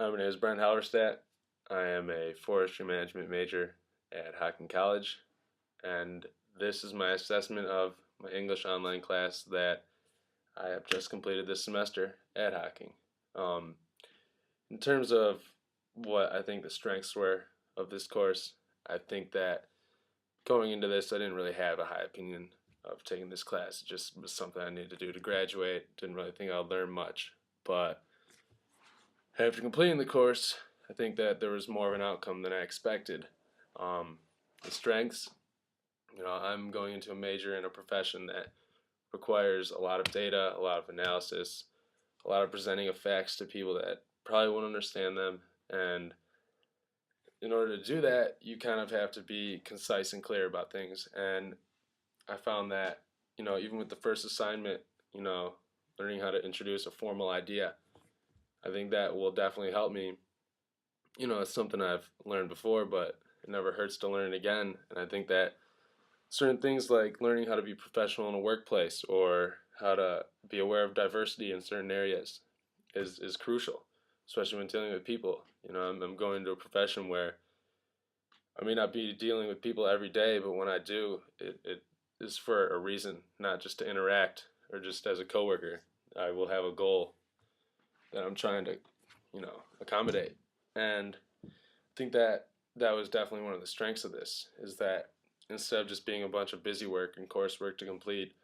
Hi, my name is Brent Halverstadt. I am a forestry management major at Hocking College, and this is my assessment of my English online class that I have just completed this semester at Hocking. Um, in terms of what I think the strengths were of this course, I think that going into this, I didn't really have a high opinion of taking this class. It just was something I needed to do to graduate. Didn't really think I'd learn much, but after completing the course, I think that there was more of an outcome than I expected. Um, the strengths, I'm going into a major in a profession that requires a lot of data, a lot of analysis, a lot of presenting of facts to people that probably won't understand them. And in order to do that, you kind of have to be concise and clear about things. And I found that, even with the first assignment, you know, learning how to introduce a formal idea, I think that will definitely help me. It's something I've learned before, but it never hurts to learn it again. And I think that certain things like learning how to be professional in a workplace or how to be aware of diversity in certain areas is crucial, especially when dealing with people. I'm going into a profession where I may not be dealing with people every day, but when I do, it is for a reason, not just to interact or just as a coworker. I will have a goal that I'm trying to, accommodate. And I think that that was definitely one of the strengths of this is that instead of just being a bunch of busy work and coursework to complete,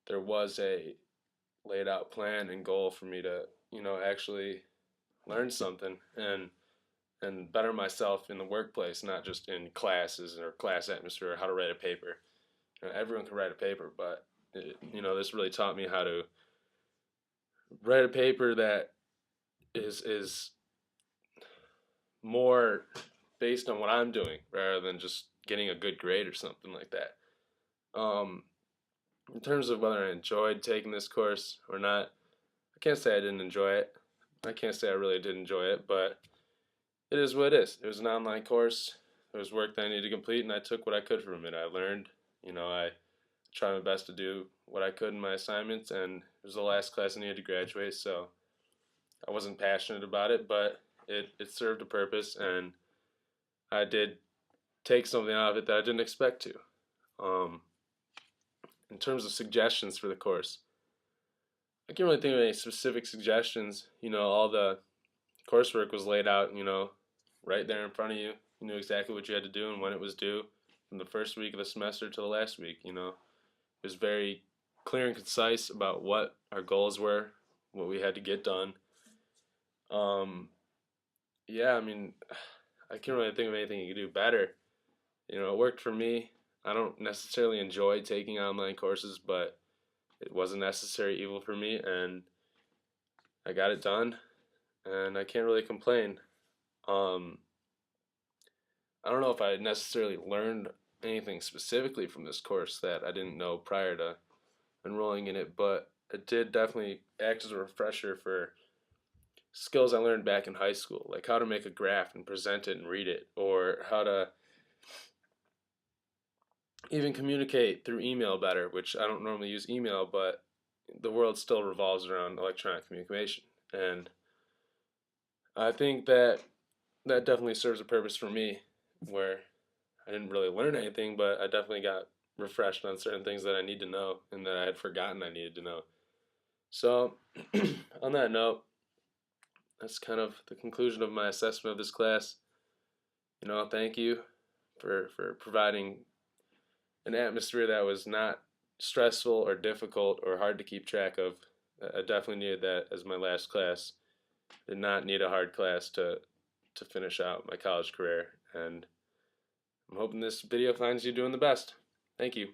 there was a laid out plan and goal for me to, actually learn something and better myself in the workplace, not just in classes or class atmosphere or how to write a paper. Everyone can write a paper, but this really taught me how to write a paper that is more based on what I'm doing rather than just getting a good grade or something like that. In terms of whether I enjoyed taking this course or not, I can't say I didn't enjoy it. I can't say I really did enjoy it, but it is what it is. It was an online course. There was work that I needed to complete, and I took what I could from it. I learned. I tried my best to do what I could in my assignments, and it was the last class I needed to graduate, so I wasn't passionate about it, but it served a purpose, and I did take something out of it that I didn't expect to. Um, in terms of suggestions for the course, I can't really think of any specific suggestions. All the coursework was laid out, right there in front of you. You knew exactly what you had to do and when it was due from the first week of the semester to the last week. It was very clear and concise about what our goals were, what we had to get done. Yeah, I mean, I can't really think of anything you could do better. It worked for me. I don't necessarily enjoy taking online courses, but it was a necessary evil for me, and I got it done, and I can't really complain. Um, I don't know if I necessarily learned anything specifically from this course that I didn't know prior to enrolling in it, but it did definitely act as a refresher for skills I learned back in high school, like how to make a graph and present it and read it, or how to even communicate through email better, which I don't normally use email, but the world still revolves around electronic communication. And I think that that definitely serves a purpose for me where I didn't really learn anything, but I definitely got refreshed on certain things that I need to know and that I had forgotten I needed to know. So, on that note, that's kind of the conclusion of my assessment of this class. Thank you for providing an atmosphere that was not stressful or difficult or hard to keep track of. I definitely needed that as my last class. Did not need a hard class to finish out my college career, and I'm hoping this video finds you doing the best. Thank you.